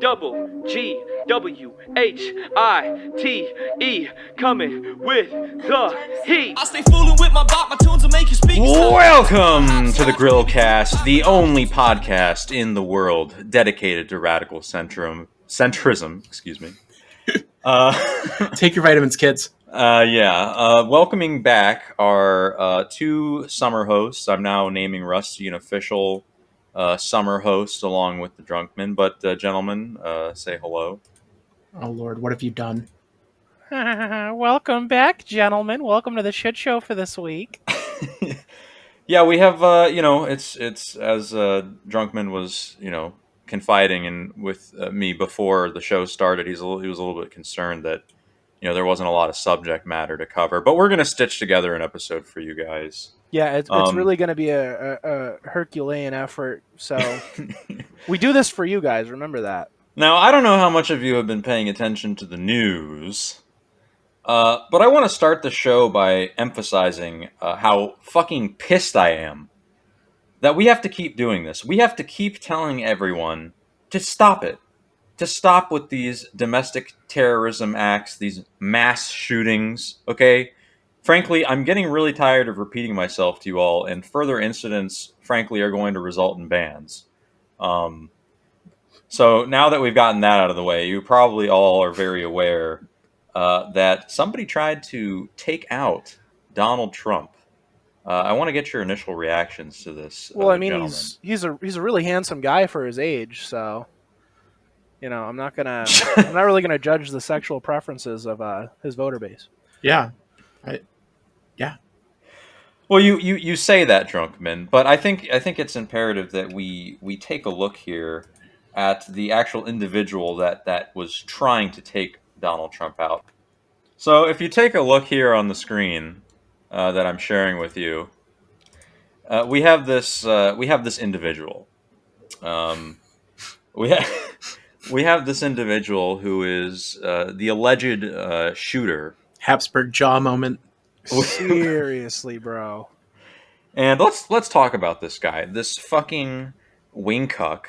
WGWHITE coming with the heat. I stay fooling with my bot, my tunes will make you speak. Welcome to the Grillcast, the only podcast in the world dedicated to radical centrism. Excuse me. Take your vitamins, kids. Welcoming back our two summer hosts. I'm now naming Rusty an official summer host along with the Drunkman. But gentlemen, say hello. Oh, Lord, what have you done? Welcome back, gentlemen. Welcome to the shit show for this week. Yeah, we have, it's as Drunkman was, confiding in with me before the show started. He was a little bit concerned that, there wasn't a lot of subject matter to cover. But we're going to stitch together an episode for you guys. Yeah, it's really going to be a Herculean effort. So we do this for you guys. Remember that. Now, I don't know how much of you have been paying attention to the news, but I want to start the show by emphasizing how fucking pissed I am that we have to keep doing this. We have to keep telling everyone to stop it. To stop with these domestic terrorism acts, these mass shootings, okay? Frankly, I'm getting really tired of repeating myself to you all, and further incidents, frankly, are going to result in bans. So now that we've gotten that out of the way, you probably all are very aware that somebody tried to take out Donald Trump. I want to get your initial reactions to this. Well, I mean, gentleman. he's a really handsome guy for his age, so I'm not really gonna judge the sexual preferences of his voter base. Yeah. Well, you say that, Drunkman, but I think it's imperative that we take a look here at the actual individual that was trying to take Donald Trump out. So if you take a look here on the screen that I'm sharing with you, we have this individual. We have this individual who is the alleged shooter. Habsburg jaw moment. Seriously, bro. And let's talk about this guy, this fucking wingcuck,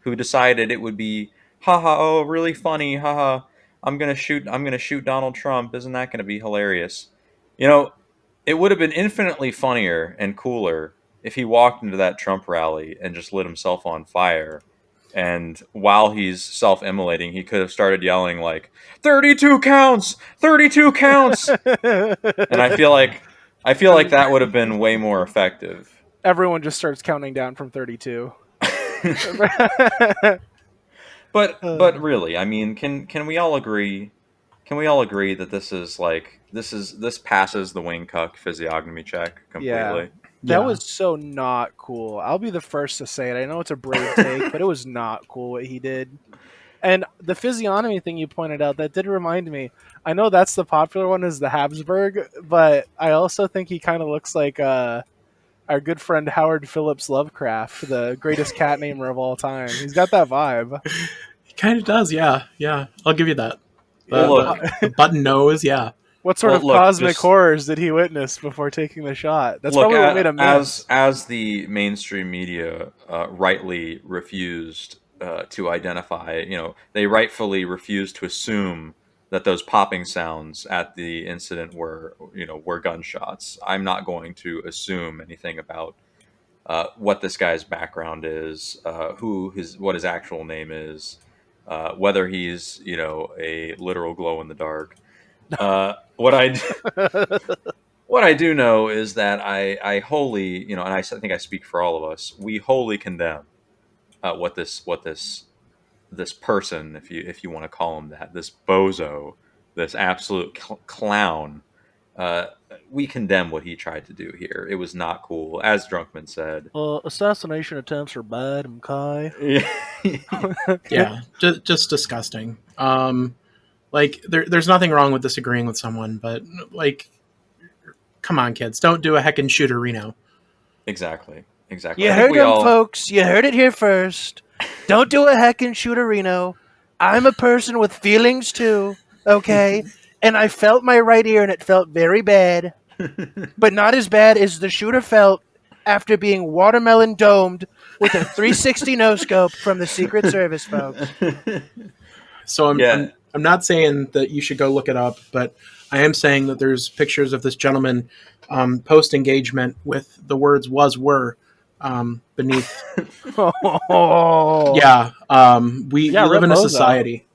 who decided it would be, really funny, I'm gonna shoot Donald Trump. Isn't that gonna be hilarious? It would have been infinitely funnier and cooler if he walked into that Trump rally and just lit himself on fire. And while he's self-immolating, he could have started yelling like, 32 counts! 32 counts! And I feel like that would have been way more effective. Everyone just starts counting down from 32. But really, I mean, can we all agree? Can we all agree that this passes the wingcuck physiognomy check completely? Yeah. That was so not cool. I'll be the first to say it. I know it's a brave take, but it was not cool what he did. And the physiognomy thing you pointed out, that did remind me. I know that's the popular one is the Habsburg, but I also think he kind of looks like our good friend Howard Phillips Lovecraft, the greatest cat namer of all time. He's got that vibe. He kind of does, yeah. I'll give you that. The button nose, yeah. What sort of cosmic horrors did he witness before taking the shot? That's probably what made him miss. As the mainstream media rightly refused to identify, they rightfully refused to assume that those popping sounds at the incident were gunshots. I'm not going to assume anything about what this guy's background is, what his actual name is, whether he's a literal glow in the dark. What I do know is that I wholly, and I think I speak for all of us, we wholly condemn what this person, if you want to call him that, this bozo, this absolute clown, we condemn what he tried to do here. It was not cool, as Drunkman said. Assassination attempts are bad, okay? Yeah, just disgusting. There's nothing wrong with disagreeing with someone, but come on, kids, don't do a heckin' shooterino. Exactly. You heard them, folks. You heard it here first. Don't do a heckin' shooterino. I'm a person with feelings too, okay? And I felt my right ear, and it felt very bad, but not as bad as the shooter felt after being watermelon domed with a 360 no scope from the Secret Service, folks. So Yeah. I'm not saying that you should go look it up, but I am saying that there's pictures of this gentleman post engagement with the words "was were" beneath. Oh. Yeah, we Yeah, live in a Rip Bozo. society.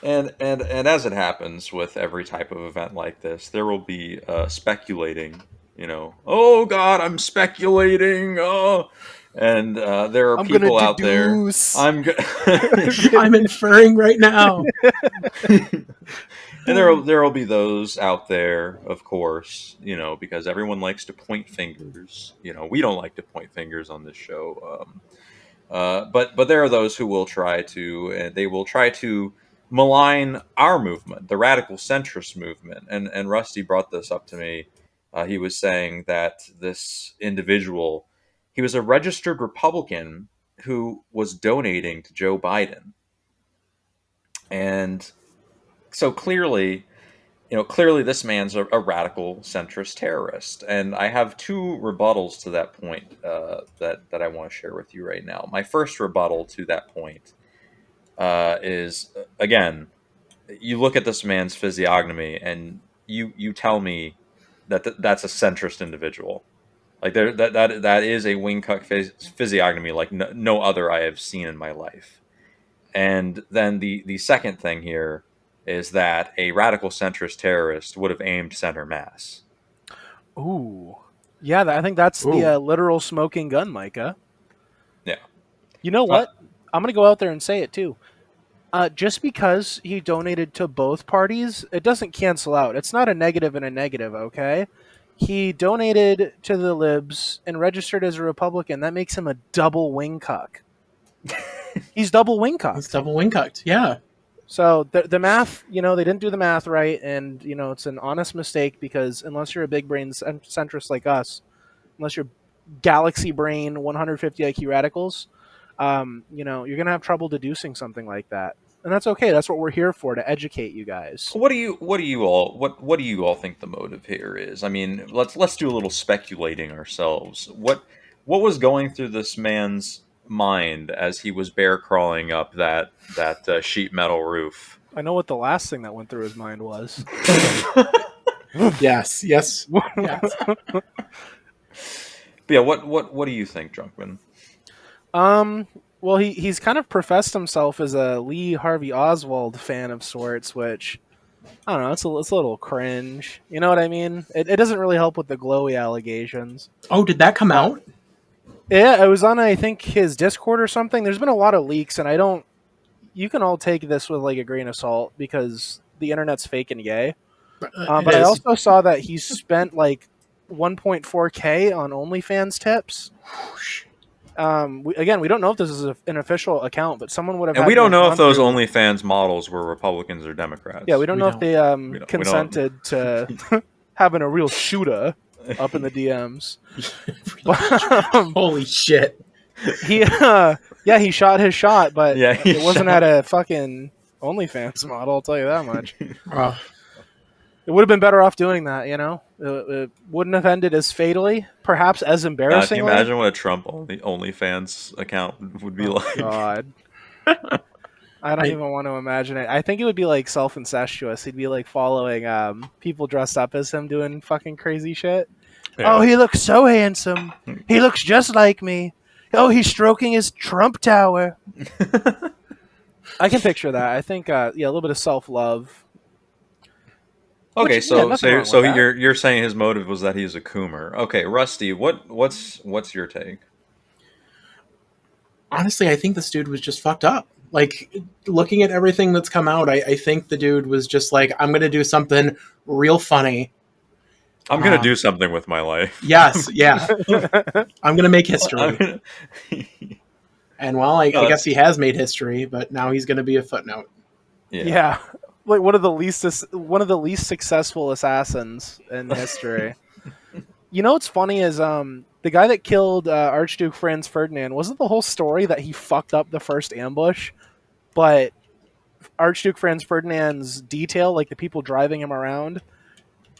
And as it happens with every type of event like this, there will be speculating. Oh God, I'm speculating. Oh, and there are I'm gonna people out there. deduce. I'm inferring right now. And there will be those out there, of course, because everyone likes to point fingers. We don't like to point fingers on this show. But there are those who will try to, and they will try to malign our movement, the radical centrist movement. And Rusty brought this up to me. He was saying that this individual, he was a registered Republican who was donating to Joe Biden, and so clearly this man's a radical centrist terrorist. And I have two rebuttals to that point that I want to share with you right now. My first rebuttal to that point is, again, you look at this man's physiognomy and you tell me that's a centrist individual. Like that is a wing cut physiognomy like no other I have seen in my life. And then the second thing here is that a radical centrist terrorist would have aimed center mass. Ooh. Yeah, I think that's the literal smoking gun, Micah. Yeah. You know what? I'm going to go out there and say it too. Just because he donated to both parties, it doesn't cancel out. It's not a negative and a negative, okay? He donated to the libs and registered as a Republican. That makes him a double wing cuck. He's double wing cucked. He's double wing cucked, yeah. So the math, they didn't do the math right, and it's an honest mistake because unless you're a big brain centrist like us, unless you're galaxy brain 150 IQ radicals, you're gonna have trouble deducing something like that, and that's okay. That's what we're here for, to educate you guys. What do you all think the motive here is? I mean, let's do a little speculating ourselves. What was going through this man's mind as he was bear crawling up that sheet metal roof? I know what the last thing that went through his mind was. Yes. But yeah, what do you think, Drunkman? Well, he's kind of professed himself as a Lee Harvey Oswald fan of sorts, which I don't know. It's a little cringe. You know what I mean? It doesn't really help with the glowy allegations. Oh, did that come out? Yeah, it was on, I think, his Discord or something. There's been a lot of leaks, and you can all take this with like a grain of salt because the internet's fake and gay. But I also saw that he spent like 1.4K on OnlyFans tips. We don't know if this is an official account, but someone would have. And we don't know if those OnlyFans models were Republicans or Democrats. Yeah, we don't know if they consented to having a real shooter up in the DMs. Holy shit! He shot his shot, but it wasn't at a fucking OnlyFans model. I'll tell you that much. It would have been better off doing that, It wouldn't have ended as fatally, perhaps as embarrassingly. Can you imagine what a Trump OnlyFans account would be like? God. I don't even want to imagine it. I think it would be like self-incestuous. He'd be like following people dressed up as him doing fucking crazy shit. Yeah. Oh, he looks so handsome. He looks just like me. Oh, he's stroking his Trump tower. I can picture that. I think, a little bit of self-love. Okay, so you're saying his motive was that he's a coomer. Okay, Rusty, what's your take? Honestly, I think this dude was just fucked up. Like, looking at everything that's come out, I think the dude was just like, I'm going to do something real funny. I'm going to do something with my life. Yes, yeah. I'm going to make history. And I guess he has made history, but now he's going to be a footnote. Yeah. Like one of the least successful assassins in history. What's funny is the guy that killed Archduke Franz Ferdinand, wasn't the whole story that he fucked up the first ambush, but Archduke Franz Ferdinand's detail, like the people driving him around,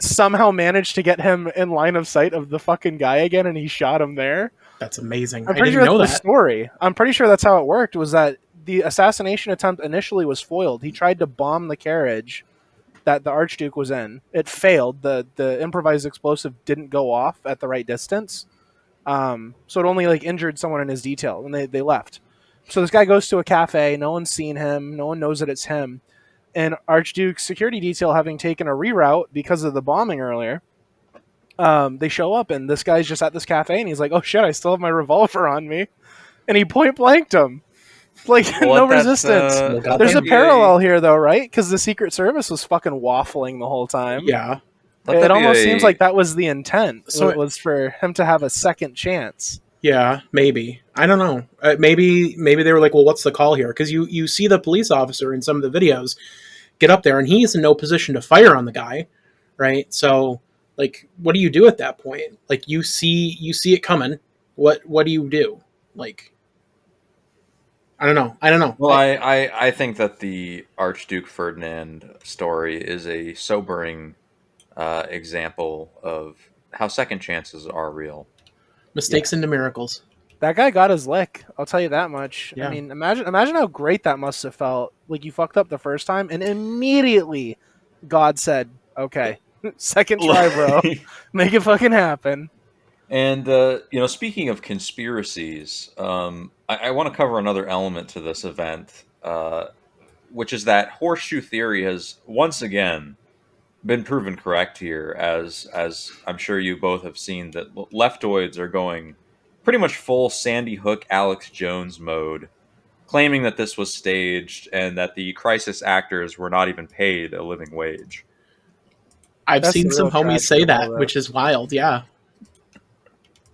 somehow managed to get him in line of sight of the fucking guy again, and he shot him there. That's amazing. I'm I pretty didn't sure know that's the that. story. I'm pretty sure that's how it worked. Was that the assassination attempt initially was foiled? He tried to bomb the carriage that the Archduke was in. It failed. The improvised explosive didn't go off at the right distance. So it only like injured someone in his detail, and they left. So this guy goes to a cafe. No one's seen him. No one knows that it's him. And Archduke's security detail, having taken a reroute because of the bombing earlier, they show up, and this guy's just at this cafe, and he's like, "Oh shit, I still have my revolver on me," and he point blanked him. Like no resistance. There's a parallel here, though, right? Because the Secret Service was fucking waffling the whole time. Yeah. It almost seems like that was the intent. So it was for him to have a second chance. Yeah, maybe. I don't know. Maybe they were like, well, what's the call here? Because you see the police officer in some of the videos get up there, and he's in no position to fire on the guy, right? So, like, what do you do at that point? Like, you see it coming. What do you do? Like, I don't know. Well, I think that the Archduke Ferdinand story is a sobering example of how second chances are real. Mistakes into miracles. That guy got his lick. I'll tell you that much. Yeah. I mean, imagine how great that must have felt. Like you fucked up the first time, and immediately God said, "Okay, second try, bro. Make it fucking happen." And speaking of conspiracies, I want to cover another element to this event, which is that horseshoe theory has once again been proven correct here, as I'm sure you both have seen that leftoids are going pretty much full Sandy Hook, Alex Jones mode, claiming that this was staged and that the crisis actors were not even paid a living wage. I've seen some homies say that, which is wild. Yeah.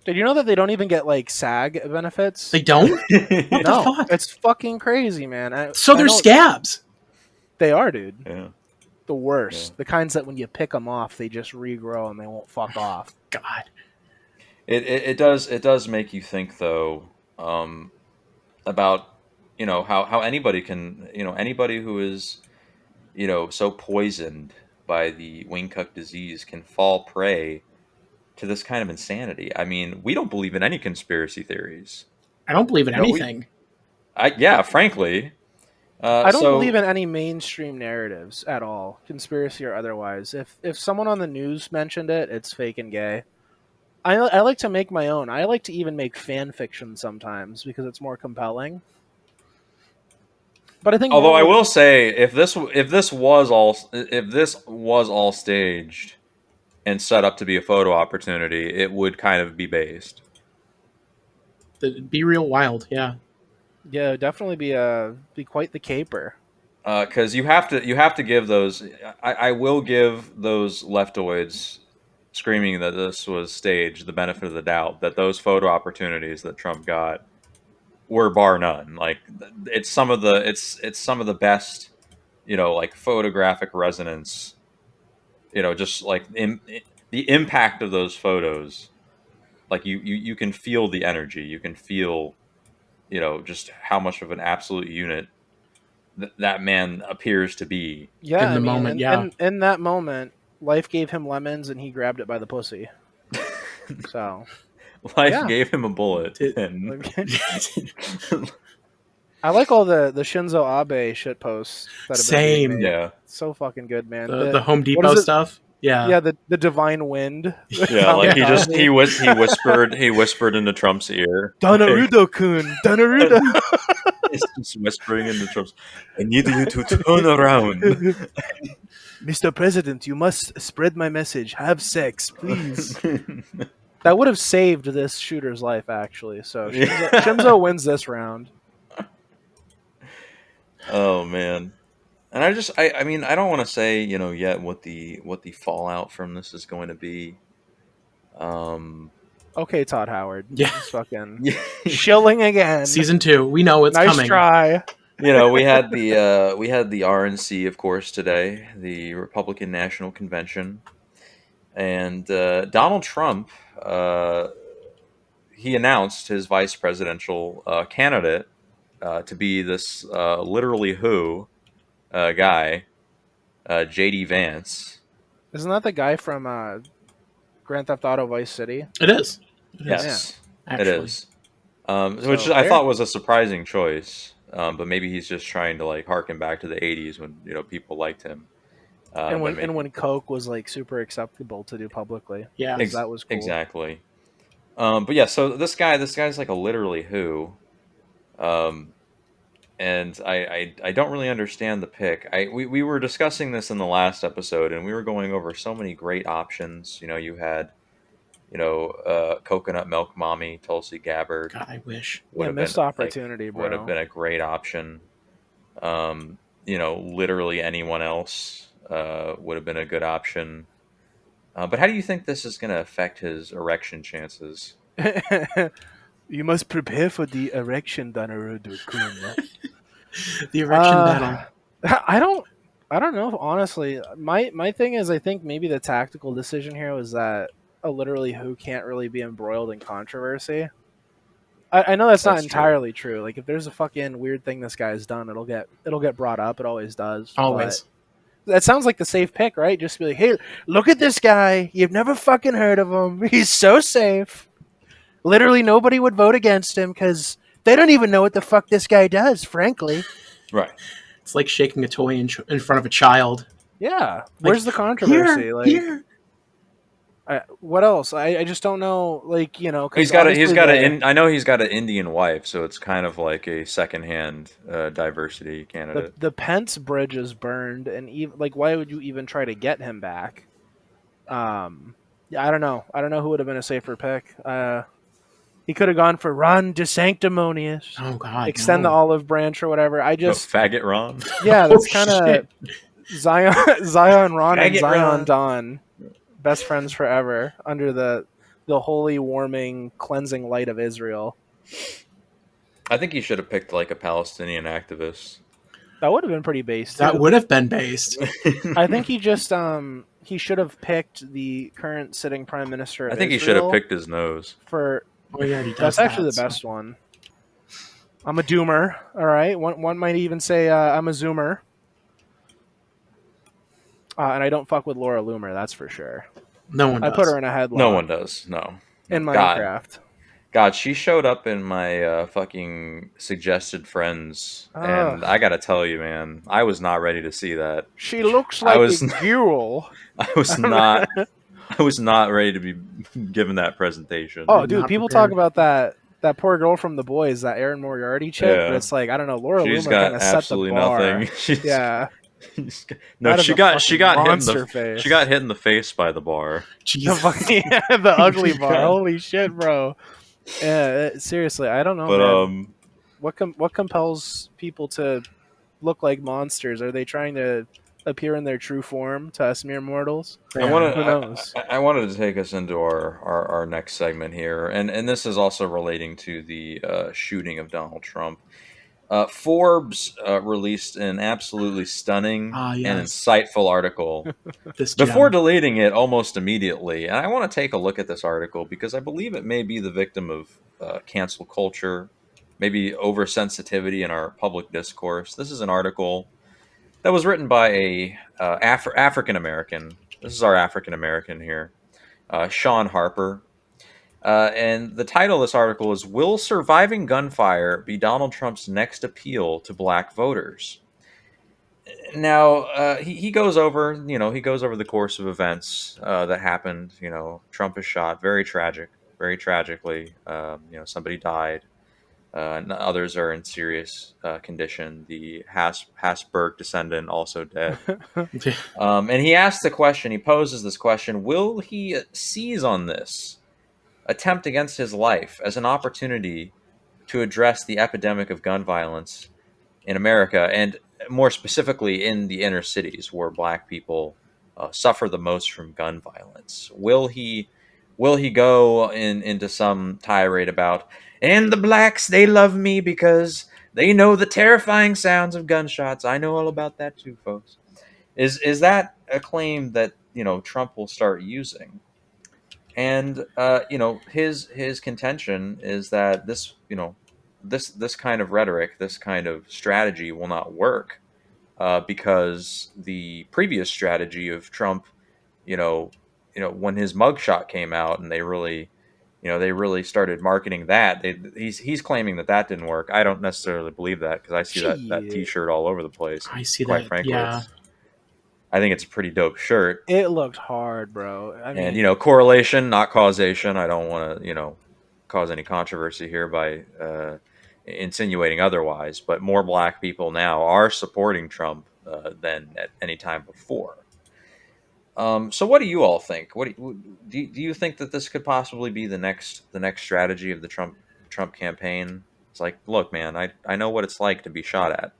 Did you know that they don't even get like SAG benefits? They don't? What the fuck? It's fucking crazy, man. So they're scabs. They are, dude. Yeah. The worst. Yeah. The kinds that when you pick them off, they just regrow and they won't fuck off. God. It does make you think though, about how anybody can anybody who is so poisoned by the wingcuck disease can fall prey to this kind of insanity. I mean, we don't believe in any conspiracy theories. I don't believe in anything. Frankly. I don't believe in any mainstream narratives at all, conspiracy or otherwise. If someone on the news mentioned it, it's fake and gay. I like to make my own. I like to even make fan fiction sometimes because it's more compelling. But I think, although I will say, if this was all staged and set up to be a photo opportunity, it would kind of be based. Be real wild, yeah. Yeah, definitely be quite the caper. Because you have to give those. I will give those leftoids screaming that this was staged the benefit of the doubt, that those photo opportunities that Trump got were bar none. Like it's some of the best, like photographic resonance. Just like the impact of those photos. Like you can feel the energy. You can feel, just how much of an absolute unit that man appears to be. Yeah, in the moment. Yeah, in that moment, life gave him lemons, and he grabbed it by the pussy. So, life gave him a bullet. I like all the Shinzo Abe shit posts. That have Same, been yeah, so fucking good, man. The Home Depot stuff. Yeah, the divine wind. Yeah, like he whispered into Trump's ear. Donarudo-kun, Donarudo. He's just whispering into Trump's. I need you to turn around, Mr. President. You must spread my message. Have sex, please. That would have saved this shooter's life, actually. So Shinzo wins this round. Oh man. And I mean, I don't want to say, yet what the fallout from this is going to be. Okay, Todd Howard. Yeah. Just fucking shilling again. Season 2. We know it's coming. Nice try. We had the RNC, of course, today, the Republican National Convention, and Donald Trump, he announced his vice presidential candidate to be this literally guy, J.D. Vance, Isn't that the guy from Grand Theft Auto Vice City? It is. It is. Yes, it Actually. is. Which So I there. thought was a surprising choice. But maybe he's just trying to like harken back to the '80s when people liked him. And By when making Coke was like super acceptable to do publicly, Yeah. because that was cool. exactly. But yeah, so this guy's like a literally who. Um, and I don't really understand the pick. We were discussing this in the last episode, and we were going over so many great options. You had coconut milk mommy Tulsi Gabbard God, I wish. would Yeah, have been missed opportunity, would have bro. been a great option. Literally anyone else would have been a good option. But how do you think this is going to affect his erection chances? You must prepare for the erection Danarudukun. The erection battle. I don't know. Honestly, my thing is, I think maybe the tactical decision here was that a literally who can't really be embroiled in controversy. I know that's not That's true. entirely true. Like if there's a fucking weird thing this guy's done, it'll get brought up. It always does. Always. But that sounds like the safe pick, right? Just be like, hey, look at this guy. You've never fucking heard of him. He's so safe. Literally nobody would vote against him because they don't even know what the fuck this guy does, frankly. Right. It's like shaking a toy in front of a child. Yeah. Where's the controversy? Here, Like, here. what else? I just don't know. Like, you know, 'cause He's got obviously I know he's got an Indian wife, so it's kind of like a secondhand diversity candidate. the Pence bridge is burned, and even like, why would you even try to get him back? Yeah, I don't know. I don't know who would have been a safer pick. He could have gone for Ron DeSanctimonious, Oh God. extend no. the olive branch or whatever. I No, just, faggot Ron. yeah, that's Oh, kind of shit. Zion Ron and Faggot Zion Ron. Don, best friends forever under the holy, warming, cleansing light of Israel. I think he should have picked like a Palestinian activist. That would have been pretty based. That too. would have been based. I think he just he should have picked the current sitting prime minister of I think he should have Israel picked his nose. for. Oh, yeah, he does That's actually that, the so- best one. I'm a doomer. All right, one might even say I'm a zoomer. And I don't fuck with Laura Loomer, that's for sure. No one I does. put her in a headlock. No one does. No. In God. Minecraft. God, she showed up in my fucking suggested friends, and I gotta tell you, man, I was not ready to see that. She looks I like was- a ghoul. I was not. I was not ready to be given that presentation. Oh, dude, Not people prepared. talk about that poor girl from The Boys, that Erin Moriarty chick, Yeah. but it's like, I don't know, Laura She's Loomer got kind of set the absolutely bar. nothing. She's- Yeah. No, That is she a got fucking hit in monster the face. she got hit in the face by the bar. The, Jesus. fucking, the ugly bar. Holy shit, bro. Yeah, seriously, I don't know, But man. What compels people to look like monsters? Are they trying to appear in their true form to us mere mortals? I wanted Who knows? I wanted to take us into our next segment here, and this is also relating to the shooting of Donald Trump. Forbes released an absolutely stunning and Yes. insightful article This before gem. deleting it almost immediately. And I want to take a look at this article because I believe it may be the victim of cancel culture, maybe oversensitivity in our public discourse. This is an article that was written by a African American. This is our African American here, Sean Harper. And the title of this article is "Will Surviving Gunfire Be Donald Trump's Next Appeal to Black Voters?" Now, he goes over, he goes over the course of events that happened. Trump is shot, very tragic, very tragically. Somebody died, and others are in serious condition. The Habsburg descendant also dead. And he asks the question, he poses this question: will he seize on this attempt against his life as an opportunity to address the epidemic of gun violence in America, and more specifically in the inner cities where Black people suffer the most from gun violence? Will he go into some tirade about, and the blacks, they love me because they know the terrifying sounds of gunshots? I know all about that too, folks. Is that a claim that Trump will start using? And his contention is that this kind of rhetoric, this kind of strategy will not work because the previous strategy of Trump, when his mugshot came out and they really started marketing that. He's claiming that didn't work. I don't necessarily believe that because I see that Shit. T-shirt all over the place. I see Quite that. frankly, Yeah. I think it's a pretty dope shirt. It looked hard, bro. I And mean, correlation, not causation. I don't want to cause any controversy here by insinuating otherwise. But more black people now are supporting Trump than at any time before. So what do you all think? Do you think that this could possibly be the next strategy of the Trump campaign? It's like, look, man, I know what it's like to be shot at.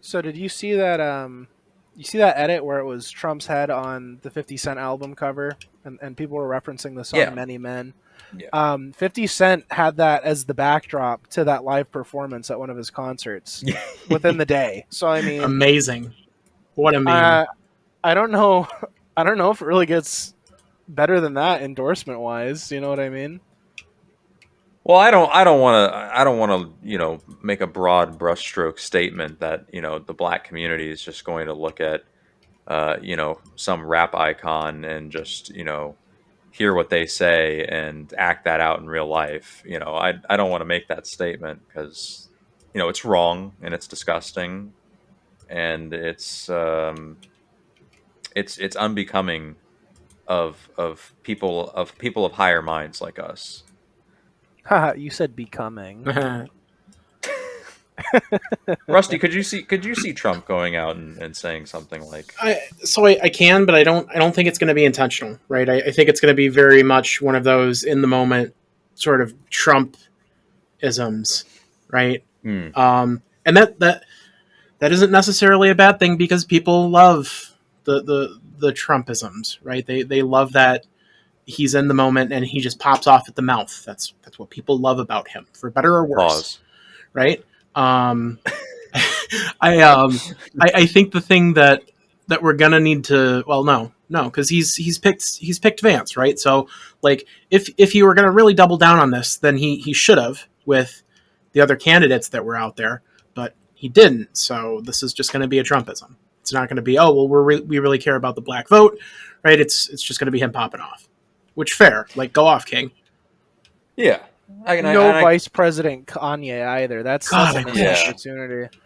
so did you see that? You see that edit where it was Trump's head on the 50 Cent album cover, and people were referencing the song Yeah. "Many Men." Yeah. 50 Cent had that as the backdrop to that live performance at one of his concerts within the day. So I mean, Amazing. What a meme. I don't know. I don't know if it really gets better than that endorsement wise. You know what I mean? Well, I don't want to make a broad brushstroke statement that the black community is just going to look at some rap icon and just hear what they say and act that out in real life. I don't want to make that statement because it's wrong and it's disgusting and it's unbecoming of people of higher minds like us. Haha, you said becoming. Rusty, could you see Trump going out and saying something like, I can, but I don't think it's going to be intentional, right? I think it's going to be very much one of those in the moment sort of Trump isms, right? hmm, And that isn't necessarily a bad thing because people love the Trumpisms, right? They love that he's in the moment and he just pops off at the mouth. That's what people love about him, for better or worse, pause? right? Um, I think the thing that we're gonna need to, well, no, because he's picked Vance, right? So like if you were gonna really double down on this, then he should have with the other candidates that were out there, but he didn't. So this is just going to be a Trumpism. It's not going to be, oh well, we really care about the black vote, right? It's just going to be him popping off, which fair, like go off, King. Yeah, No Vice President Kanye either. That's God, a I missed wish. opportunity.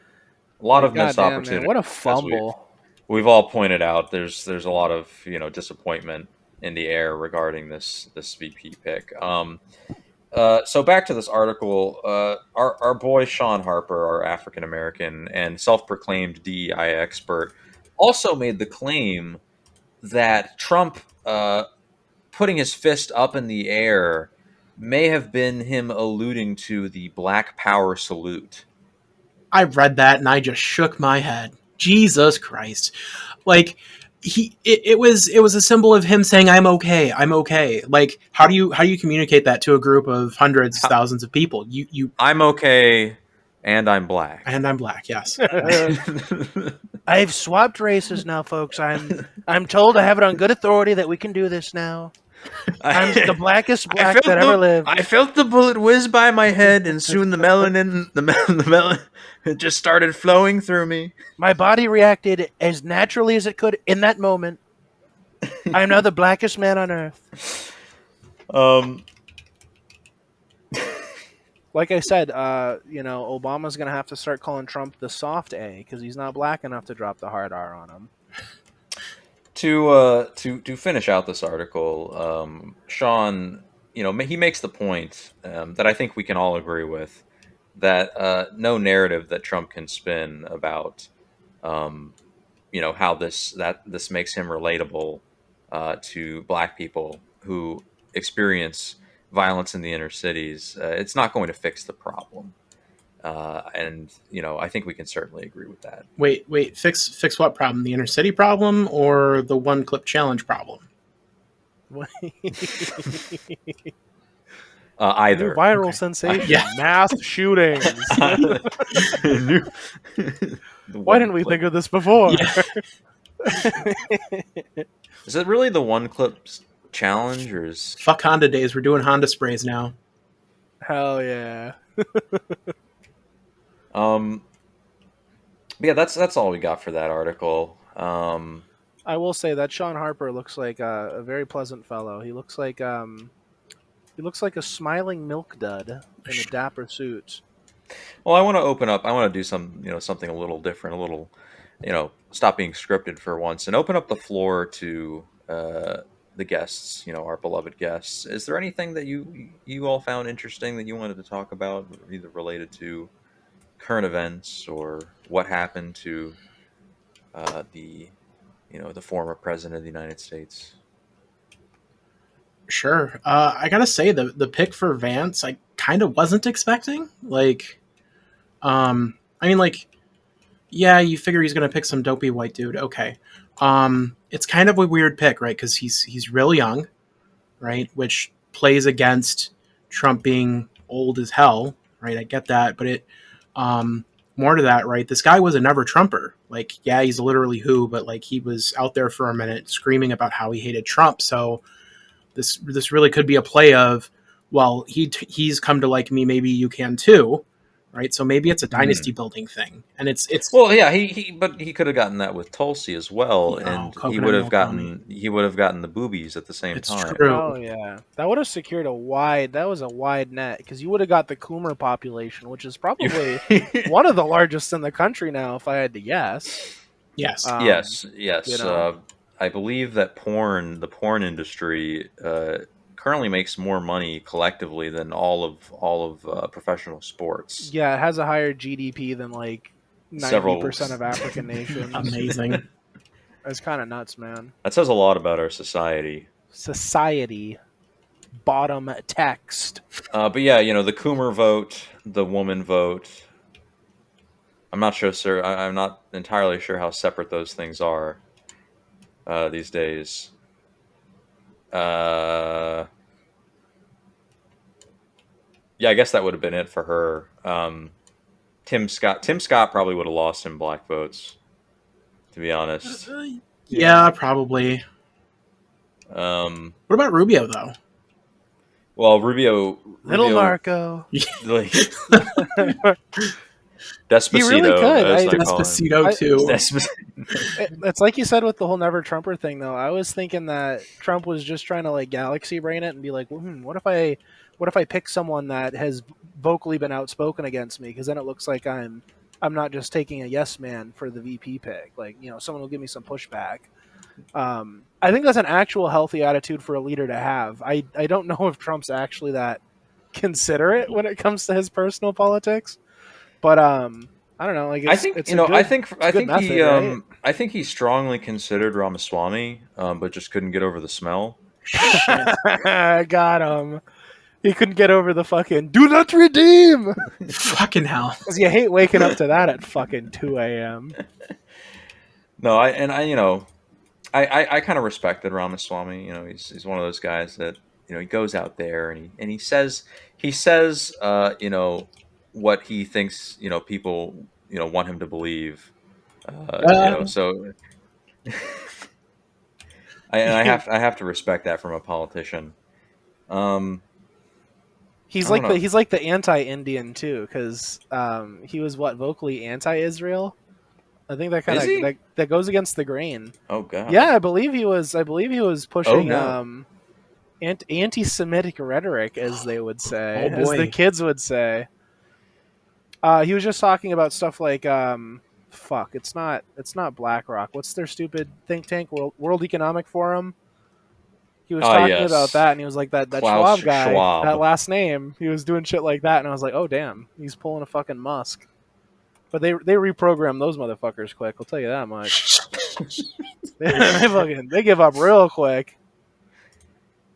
a lot Like, of missed goddamn, opportunity. man, what a As fumble. we've all pointed out, there's a lot of disappointment in the air regarding this VP pick. So back to this article, our boy Sean Harper, our African American and self-proclaimed DEI expert, also made the claim that Trump putting his fist up in the air may have been him alluding to the Black Power salute. I read that and I just shook my head. Jesus Christ, like it was a symbol of him saying I'm okay. Like how do you communicate that to a group of hundreds, thousands of people? You I'm okay, and I'm black. and I'm black. Yes. I've swapped races now, folks. I'm told I have it on good authority that we can do this now. I'm the blackest black that ever lived. I felt the bullet whiz by my head, and soon the melanin, the melon, it just started flowing through me. My body reacted as naturally as it could in that moment. I am now the blackest man on earth. Like I said, Obama's gonna have to start calling Trump the soft A because he's not black enough to drop the hard R on him. To finish out this article, Sean, he makes the point that I think we can all agree with, that no narrative that Trump can spin about how this makes him relatable to black people who experience violence in the inner cities. It's not going to fix the problem, and I think we can certainly agree with that. Wait, fix what problem? The inner city problem or the one clip challenge problem? Either. New viral sensation. Yeah. Mass shootings. Why didn't we think of this before? Yeah. Is it really the one clip challenge, or is Fuck Honda days. We're doing Honda sprays now. Hell yeah. yeah, that's all we got for that article. I will say that Sean Harper looks like a very pleasant fellow. He looks like a smiling milk dud in a dapper suit. Well, I want to open up. I want to do something a little different, a little, stop being scripted for once, and open up the floor to the guests. Our beloved guests. Is there anything that you all found interesting that you wanted to talk about, either related to current events or what happened to the former president of the United States? Sure. I gotta say the pick for Vance, I kind of wasn't expecting. I mean, yeah, you figure he's gonna pick some dopey white dude. Okay. It's kind of a weird pick, right? Because he's real young, right? Which plays against Trump being old as hell, right? I get that, but more to that, right? This guy was a never Trumper. Yeah, he's literally who, but he was out there for a minute screaming about how he hated Trump. So this really could be a play of, well, he's come to like me, maybe you can too, right? So maybe it's a dynasty building thing, and it's Well, yeah, but he could have gotten that with Tulsi as well, and he coconut would have milk gotten the boobies at the same it's time. true. Oh yeah, that would have secured a wide net because you would have got the Coomer population, which is probably one of the largest in the country now, if I had to guess. Yes. Yes. you know. I believe that the porn industry, currently makes more money collectively than all of professional sports. Yeah, it has a higher GDP than 90% of African nations. Amazing. It's kind of nuts, man. That says a lot about our society. Society. Bottom text. But yeah, the Coomer vote, the woman vote. I'm not sure, sir. I'm not entirely sure how separate those things are these days. Yeah, I guess that would have been it for her. Tim Scott probably would have lost in black votes, to be honest. Yeah, probably. What about Rubio though? Well, Rubio, Little Marco. Despacito. He really could. Despacito too. It's like you said with the whole never Trumper thing, though. I was thinking that Trump was just trying to galaxy brain it and be like, what if I pick someone that has vocally been outspoken against me? Because then it looks like I'm not just taking a yes man for the VP pick. Someone will give me some pushback. I think that's an actual healthy attitude for a leader to have. I don't know if Trump's actually that considerate when it comes to his personal politics. But I don't know. I think I think he strongly considered Ramaswamy, but just couldn't get over the smell. Got him. He couldn't get over the fucking "do not redeem." Fucking hell. Because you hate waking up to that at fucking 2 a.m. No, I kind of respected Ramaswamy. He's one of those guys that he goes out there and he says what he thinks people want him to believe. So I have to respect that from a politician. He's like the anti-Indian too, because he was vocally anti-Israel. I think that kind of that goes against the grain. Oh god. Yeah, I believe he was pushing anti-Semitic rhetoric, as they would say, as the kids would say. He was just talking about stuff like it's not BlackRock. What's their stupid think tank? World Economic Forum. He was talking about that, and he was like that Klaus Schwab guy, Schwab. that last name. He was doing shit like that, and I was like, oh damn, he's pulling a fucking Musk. But they reprogram those motherfuckers quick. I'll tell you that much. they give up real quick.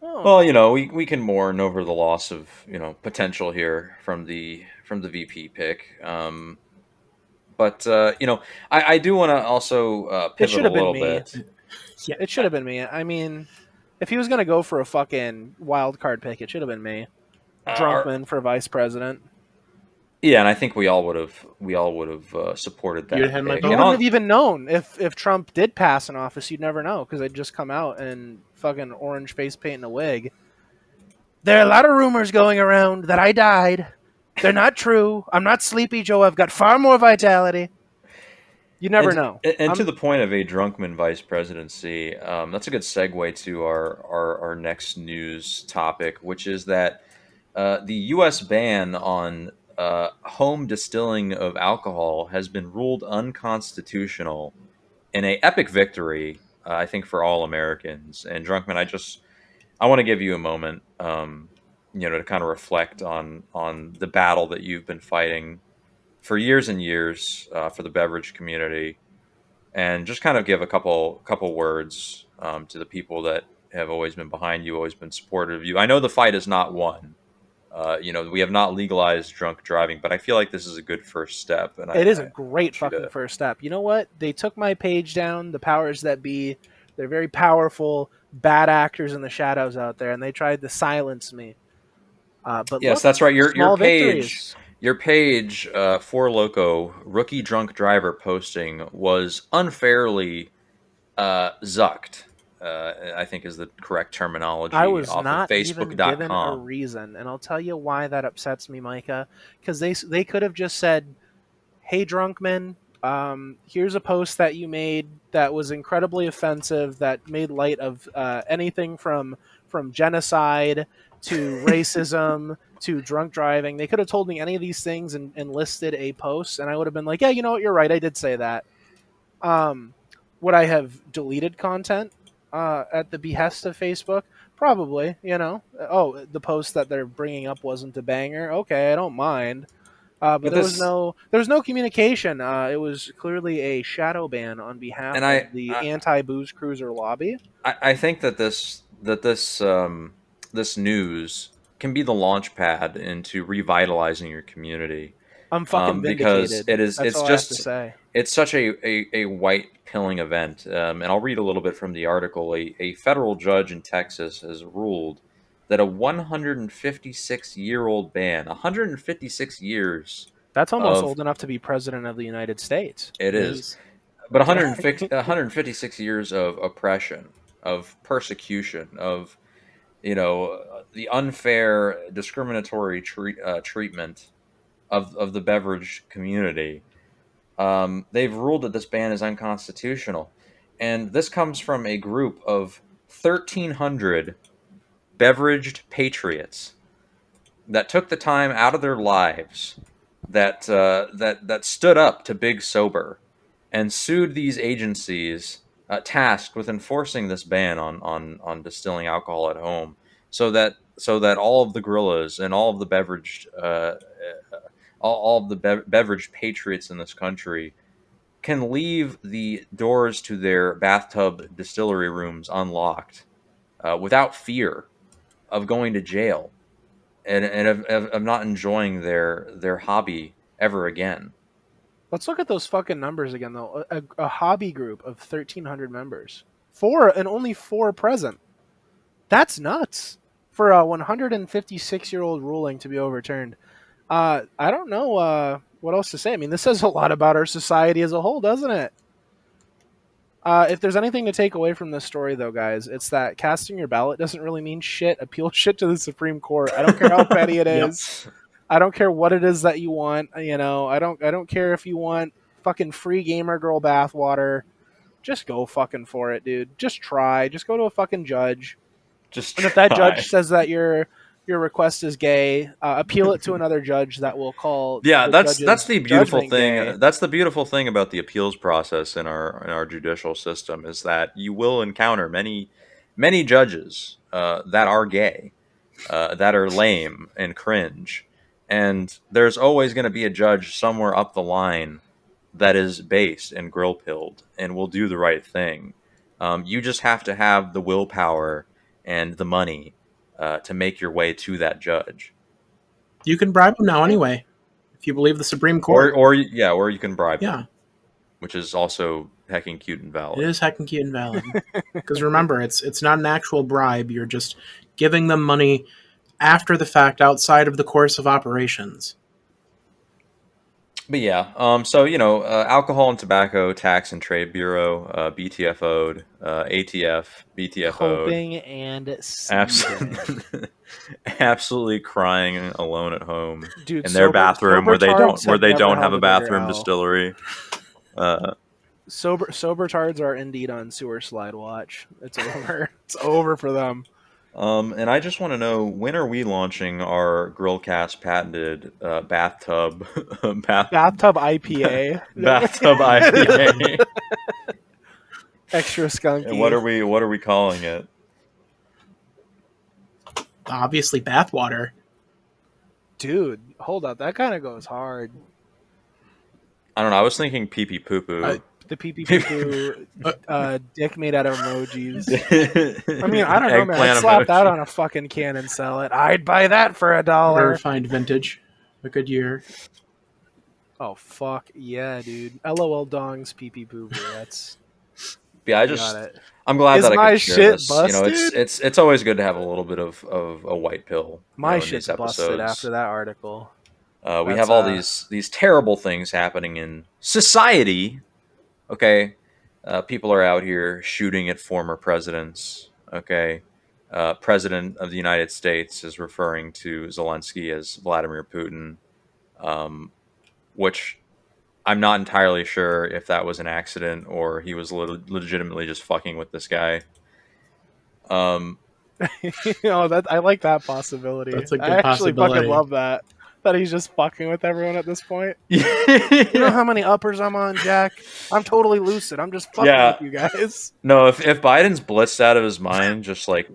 Oh. Well, we can mourn over the loss of potential here from the VP pick. But I do want to also pivot a little bit. Yeah, it should have been me. I mean, if he was going to go for a fucking wild card pick, it should have been me. Drunkman for vice president. Yeah, and I think we all would have supported that. You wouldn't have even known if Trump did pass in office. You'd never know because they'd just come out and fucking orange face paint and a wig. There are a lot of rumors going around that I died. They're not true. I'm not Sleepy Joe. I've got far more vitality. You never know. And to the point of a drunkman vice presidency, that's a good segue to our next news topic, which is that the U.S. ban on home distilling of alcohol has been ruled unconstitutional in a epic victory, I think, for all Americans. And Drunkman, I want to give you a moment, to kind of reflect on the battle that you've been fighting for years and years for the beverage community, and just kind of give a couple words to the people that have always been behind you, always been supportive of you. I know the fight is not won. We have not legalized drunk driving, but I feel like this is a good first step. And It is a I great want you fucking to, first step. You know what? They took my page down, the powers that be. They're very powerful, bad actors in the shadows out there, and they tried to silence me. But yes, look, that's right. small victories. Your page, for Loco rookie drunk driver posting was unfairly zucked. I think is the correct I terminology was off of not even given a Facebook.com. reason, and I'll tell you why that upsets me, Micah. Because they could have just said, "Hey, Drunkman, here's a post that you made that was incredibly offensive, that made light of anything from genocide to racism to drunk driving." They could have told me any of these things and listed a post, and I would have been like, "Yeah, you know what? You're right. I did say that." Um, would I have deleted content at the behest of Facebook? Probably. Oh, the post that they're bringing up wasn't a banger. Okay, I don't mind. But But there was this, no communication. It was clearly a shadow ban on behalf and of the anti-booze cruiser lobby. I think that this news can be the launch pad into revitalizing your community, I'm fucking because vindicated. That's it's all I have to just say. it's such a white pilling event. And I'll read a little bit from the article. A federal judge in Texas has ruled that a 156-year-old ban, 156 years That's almost of old enough to be president of the United States. it It is, is. but 156 years of oppression, of persecution, of the unfair discriminatory treatment of the beverage community. They've ruled that this ban is unconstitutional, and this comes from a group of 1,300 beveraged patriots that took the time out of their lives, that stood up to Big Sober and sued these agencies tasked with enforcing this ban on distilling alcohol at home, so that all of the gorillas and all of the all of the beverage patriots in this country can leave the doors to their bathtub distillery rooms unlocked, without fear of going to jail, and of not enjoying their hobby ever again. Let's look at those fucking numbers again, though. A hobby group of 1,300 members, four and only four present. That's nuts for a 156-year-old ruling to be overturned. I don't know what else to say. I mean, this says a lot about our society as a whole, doesn't it? If there's anything to take away from this story, though, guys, it's that casting your ballot doesn't really mean shit. Appeal shit to the Supreme Court. I don't care how petty it Yep. is. I don't care what it is that you want. I don't care if you want fucking free gamer girl bathwater. Just go fucking for it, dude. Just try. Just go to a fucking judge. Just And if that try. judge says that your request is gay, appeal it to another judge that will call Yeah, the that's judge's the beautiful judgment thing. gay. That's the beautiful thing about the appeals process in our judicial system, is that you will encounter many judges that are gay, that are lame and cringe, and there's always going to be a judge somewhere up the line that is based and grill pilled and will do the right thing. You just have to have the willpower and the money to make your way to that judge. You can bribe them now anyway, if you believe the Supreme Or, Court. or you can bribe Yeah, them, which is also hecking cute and it valid. is heckin' cute and valid. Because remember, it's not an actual bribe. You're just giving them money after the fact, outside of the course of operations. But yeah, so Alcohol and Tobacco Tax and Trade Bureau, BTFO'd, ATF, BTFO'd, Coping and seething. absolutely, absolutely crying alone at home Dude, in their bathroom sober where they tards don't have never have a held a bigger bathroom L. distillery. Sober tards are indeed on sewer slide watch. It's over. It's over for them. And I just want to know, when are we launching our Grillcast patented bathtub Bathtub IPA. bathtub IPA? Extra skunky. And what are we calling it? Obviously, bathwater. Dude, hold up. That kind of goes hard. I don't know. I was thinking pee pee poo poo. The pee pee poo poo dick made out of emojis. I mean, I don't know, man. I'd slap that on a fucking can and sell it. I'd buy that for $1. Refined vintage. A good year. Oh, fuck. Yeah, dude. LOL dongs pee pee poo poo. That's... Yeah, I'm glad Is that I my could share shit this. You know, it's always good to have a little bit of a white pill. My in shit's these busted episodes. after that article. We have all these terrible things happening in society. Okay, people are out here shooting at former presidents. Okay, President of the United States is referring to Zelensky as Vladimir Putin, which I'm not entirely sure if that was an accident or he was legitimately just fucking with this guy. That I like that possibility. That's a good I actually possibility. fucking love that. That he's just fucking with everyone at this point. You You know how many uppers I'm on, Jack? I'm totally lucid. I'm just fucking with you guys. No, if Biden's blitzed out of his mind, just like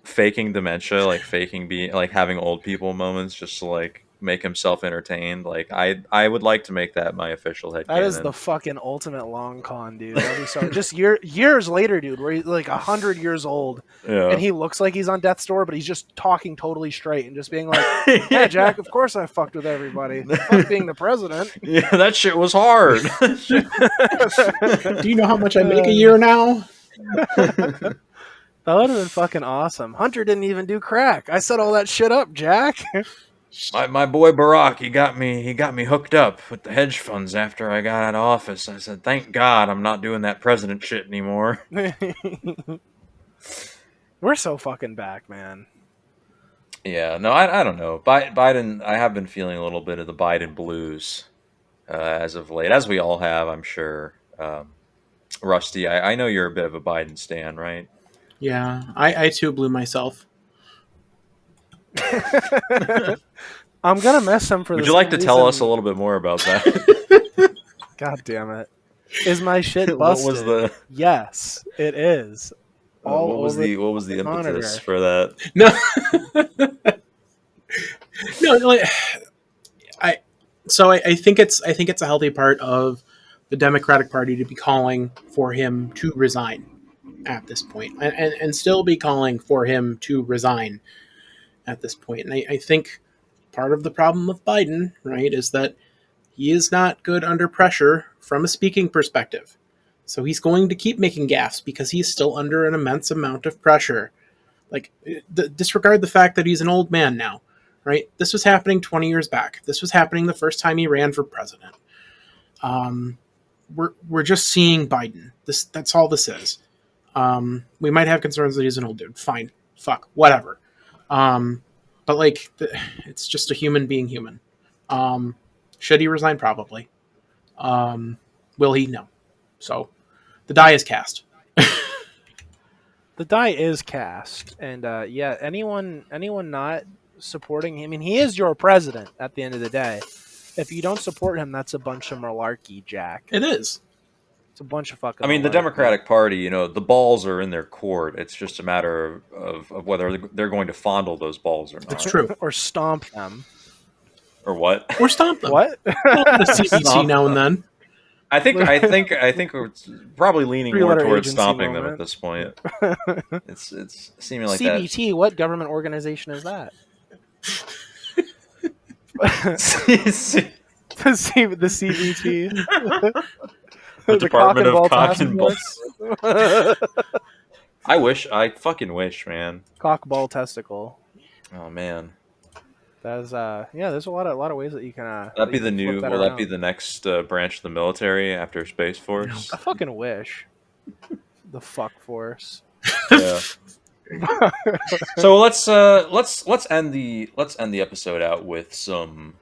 faking dementia, like faking being like having old people moments, just to like make himself entertained, like I would like to make that my official headcanon. That is the fucking ultimate long con, dude. That'd be so just years later, dude, where he's like 100 years old, and he looks like he's on death's door, but he's just talking totally straight and just being like, "Yeah, Jack, of course I fucked with everybody. Fuck being the president." Yeah, that shit was hard. Do you know how much I make a year now? That would have been fucking awesome. Hunter didn't even do crack. I set all that shit up, Jack. My boy Barack, he got me hooked up with the hedge funds after I got out of office. I said, thank God I'm not doing that president shit anymore. We're so fucking back, man. Yeah, no, I don't know. Biden, I have been feeling a little bit of the Biden blues as of late, as we all have, I'm sure. Rusty, I know you're a bit of a Biden stan, right? Yeah, I too blew myself. I'm gonna miss him for. Would you like to tell us a little bit more about that? God damn it! Is my shit busted? What was the? Yes, it is. What was the impetus monitor. for that? No, no. Like, I think it's a healthy part of the Democratic Party to be calling for him to resign at this point, and still be calling for him to resign at this point. And I think part of the problem with Biden, right, is that he is not good under pressure from a speaking perspective. So he's going to keep making gaffes because he's still under an immense amount of pressure. Like, disregard the fact that he's an old man now, right? This was happening 20 years back. This was happening the first time he ran for president. We're just seeing Biden. That's all this is. We might have concerns that he's an old dude. Fine. Fuck. Whatever. But like, it's just a human being human. Should he resign? Probably. Will he? No. So the die is cast. The die is cast, and yeah, anyone not supporting him, I mean, he is your president at the end of the day. If you don't support him, that's a bunch of malarkey, Jack. It is. It's a bunch of fucking. I mean, the Democratic Party, you know, the balls are in their court. It's just a matter of whether they're going to fondle those balls or not. It's true. Or stomp them. Or what? Or stomp them. What? The CBC now and then. I think we're probably leaning more towards stomping them at this point. It's seeming like CBT, that. what government organization is that? the CBT. The Department of Cock Task and Ball. Force. I fucking wish, man. Cock, ball, testicle. Oh man. That's there's a lot of ways that you can. That'd be the new. That Will that be the next branch of the military after Space Force? I fucking wish. The fuck force. Yeah. So let's end the episode out with some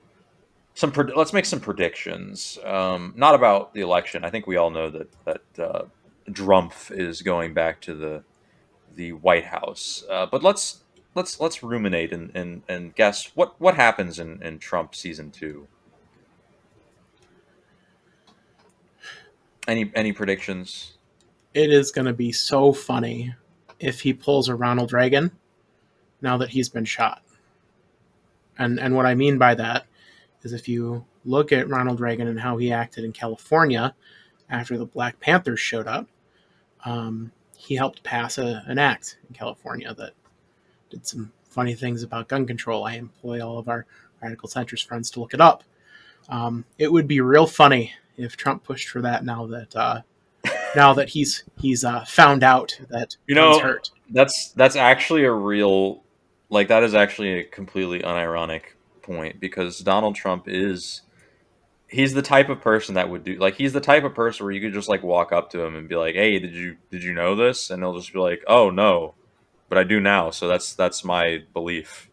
let's make some predictions. Not about the election. I think we all know that Drumpf is going back to the White House. But let's ruminate and guess what happens in Trump season 2. Any predictions? It is going to be so funny if he pulls a Ronald Reagan now that he's been shot. And what I mean by that is if you look at Ronald Reagan and how he acted in California after the Black Panthers showed up, he helped pass an act in California that did some funny things about gun control. I employ all of our radical centrist friends to look it up. It would be real funny if Trump pushed for that now that he's found out that guns hurt. That's actually a real, like, that is actually a completely unironic point, because Donald Trump he's the type of person that would do, like, he's the type of person where you could just like walk up to him and be like, hey, did you know this? And he'll just be like, oh no, but I do now, so that's my belief.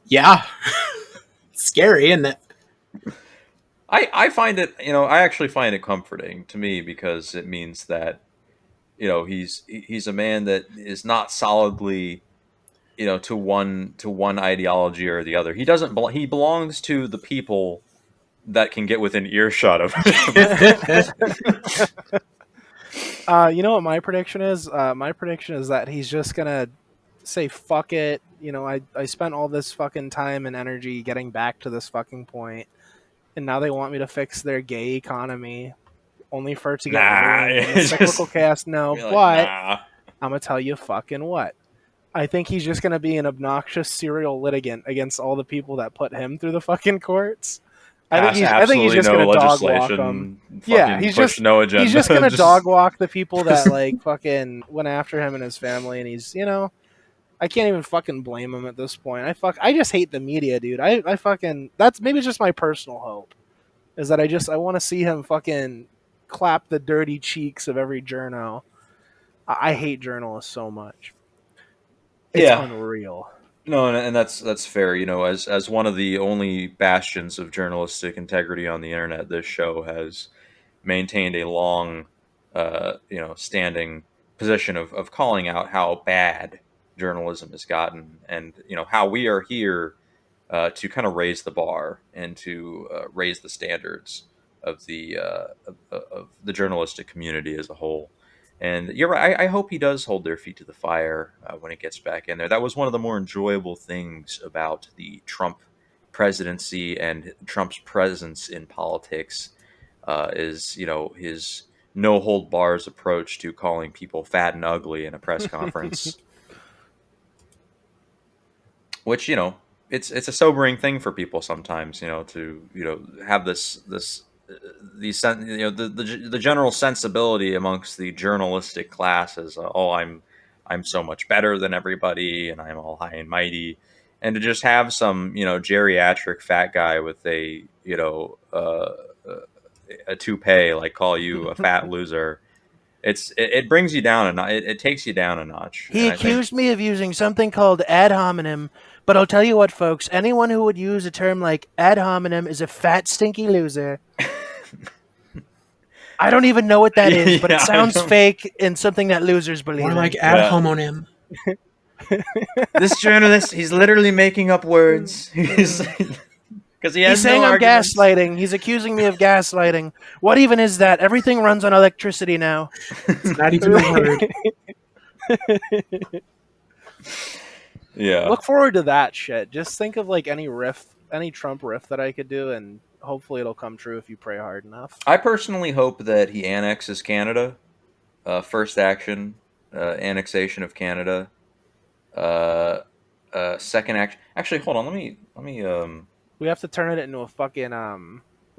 Yeah. Scary, isn't it? I find it, I actually find it comforting to me, because it means that, he's a man that is not solidly, to one ideology or the other. He belongs to the people that can get within earshot of him. You know what my prediction is? My prediction is that he's just gonna say fuck it. I spent all this fucking time and energy getting back to this fucking point, and now they want me to fix their gay economy, only for it to get ruined in a cyclical cast. No, like, but nah. I'm gonna tell you fucking what. I think he's just gonna be an obnoxious serial litigant against all the people that put him through the fucking courts. I think he's just no gonna dog walk them. Yeah, he's just no agenda. He's just gonna dog walk the people that like fucking went after him and his family, and he's I can't even fucking blame him at this point. I just hate the media, dude. I fucking that's maybe just my personal hope, is that I want to see him fucking clap the dirty cheeks of every journo. I hate journalists so much. It's unreal. No, and that's fair. As one of the only bastions of journalistic integrity on the internet, this show has maintained a long, standing position of calling out how bad journalism has gotten, and how we are here to kind of raise the bar and to raise the standards of the journalistic community as a whole. And you're right. I hope he does hold their feet to the fire when it gets back in there. That was one of the more enjoyable things about the Trump presidency and Trump's presence in politics, is his no hold bars approach to calling people fat and ugly in a press conference, which it's a sobering thing for people sometimes, to have the general sensibility amongst the journalistic classes. Oh, I'm so much better than everybody, and I'm all high and mighty, and to just have some geriatric fat guy with a toupee like call you a fat loser. It brings you down it takes you down a notch. He accused me of using something called ad hominem, but I'll tell you what, folks, anyone who would use a term like ad hominem is a fat, stinky loser. I don't even know what that is, but it sounds fake and something that losers believe More in. like ad hominem. This journalist, he's literally making up words. He's saying I'm gaslighting. He's accusing me of gaslighting. What even is that? Everything runs on electricity now. It's not even a word. Yeah. Look forward to that shit. Just think of like any Trump riff that I could do, and hopefully it'll come true if you pray hard enough. I personally hope that he annexes Canada. First action, annexation of Canada. Second action. Actually, hold on. Let me. We have to turn it into a fucking a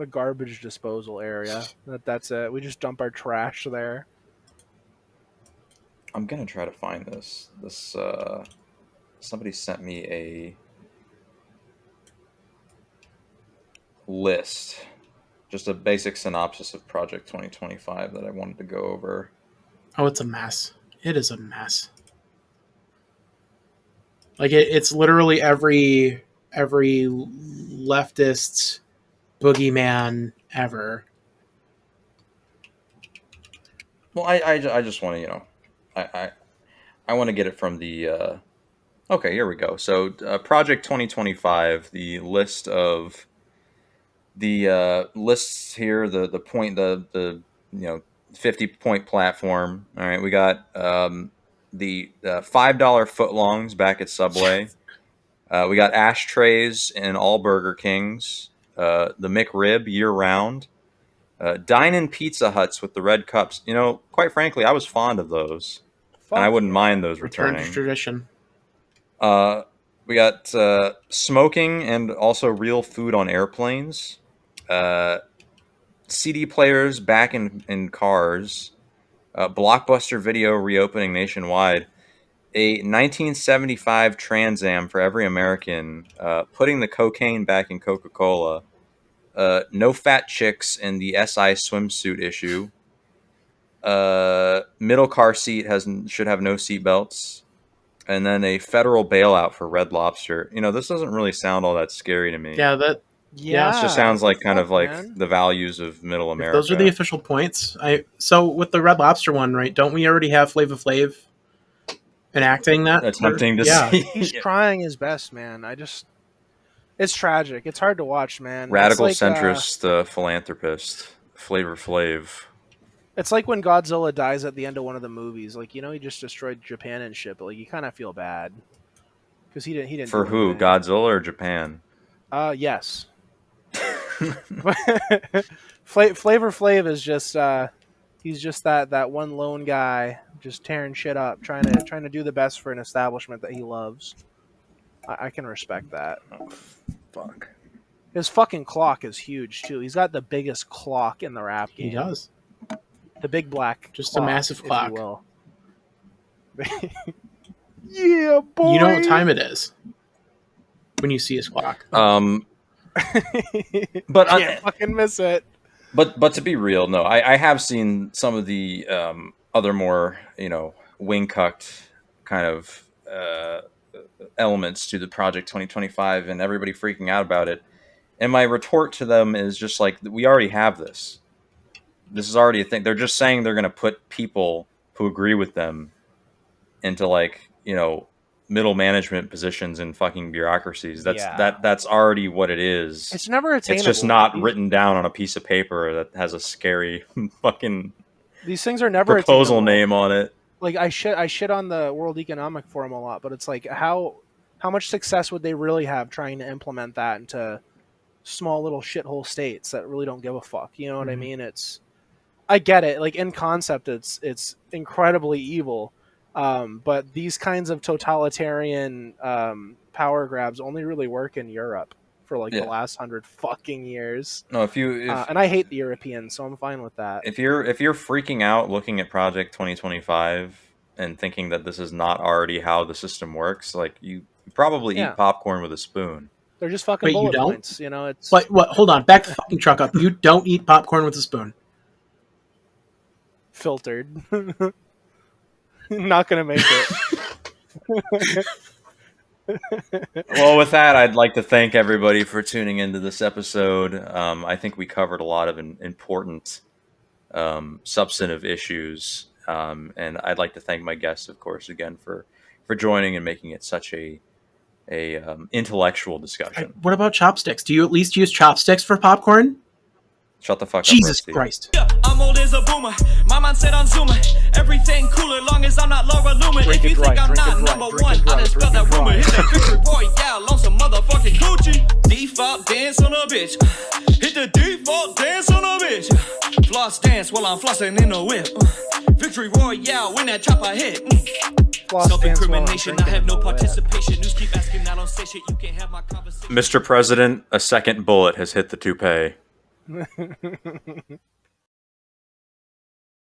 garbage disposal area. That's it. We just dump our trash there. I'm gonna try to find this. Somebody sent me a list, just a basic synopsis of Project 2025 that I wanted to go over. Oh, it's a mess. It is a mess. Like it's literally every every leftist boogeyman ever. Well, I just want to, I want to get it from the. Okay, here we go. So, Project 2025, the list of the lists here, the point, the 50-point platform. All right, we got the $5 footlongs back at Subway. We got ashtrays in all Burger Kings. The McRib year round. Dine-in Pizza Huts with the red cups. Quite frankly, I was fond of those, and I Fuck wouldn't yeah. mind those Return to returning. tradition. We got smoking and also real food on airplanes. CD players back in cars. Blockbuster Video reopening nationwide. A 1975 Trans Am for every American. Putting the cocaine back in Coca-Cola. No fat chicks in the SI swimsuit issue. Middle car seat should have no seat belts. And then a federal bailout for Red Lobster. This doesn't really sound all that scary to me. Yeah, that Yeah, It just sounds like kind fuck, of like man? the values of middle if America. those are the official points. So with the Red Lobster one, right? Don't we already have Flava Flav enacting that? Attempting to yeah. see He's trying his best, man. It's tragic. It's hard to watch, man. radical it's like, centrist philanthropist Flavor Flav. It's like when Godzilla dies at the end of one of the movies. Like, he just destroyed Japan and shit, but like you kind of feel bad because he didn't. For do who? anything. Godzilla or Japan? Yes. Flavor Flav is just he's just that one lone guy just tearing shit up, trying to do the best for an establishment that he loves. I can respect that. Oh, fuck. His fucking clock is huge too. He's got the biggest clock in the rap game. He does. The big black Just clock, a massive if clock. you will. Yeah, boy. You know what time it is when you see his clock. But Can't fucking miss it. But to be real, no, I have seen some of the other more wing-cucked kind of elements to the Project 2025, and everybody freaking out about it. And my retort to them is just like, we already have this. This is already a thing. They're just saying they're going to put people who agree with them into middle management positions in fucking bureaucracies. That's already what it is. It's never attainable. It's just not written down on a piece of paper that has a scary fucking These things are never proposal attainable. name on it. Like I shit on the World Economic Forum a lot, but it's like how much success would they really have trying to implement that into small little shithole states that really don't give a fuck? You know what I mean? I get it. Like in concept, it's incredibly evil. But these kinds of totalitarian power grabs only really work in Europe for the last 100 fucking years. No, and I hate the Europeans, so I'm fine with that. If you're freaking out looking at Project 2025 and thinking that this is not already how the system works, like you probably eat popcorn with a spoon. They're just fucking Wait, bullet you don't? points, It's What? Hold on. Back the fucking truck up. You don't eat popcorn with a spoon. filtered. Not gonna make it. Well, with that, I'd like to thank everybody for tuning into this episode. I think we covered a lot of important substantive issues, and I'd like to thank my guests, of course, again for joining and making it such a intellectual discussion. What about chopsticks? Do you at least use chopsticks for popcorn? Shut the fuck up, Jesus Rusty. Christ. I'm old as a boomer. My mind said on Zoomer. Everything cooler, long as I'm not Laura Lumen. Drink If you it think dry, I'm drink not it dry, number drink one, it dry, I just spelled drink that it rumor. dry. Hit that victory royale on some motherfucking Gucci. Default dance on a bitch. Hit the default dance on a bitch. Floss dance while I'm flossing in the whip. Victory royale when that chopper hit. Self-incrimination, I have no participation. News keep asking, I don't say shit. You can't have my conversation. Mr. President, a second bullet has hit the toupee.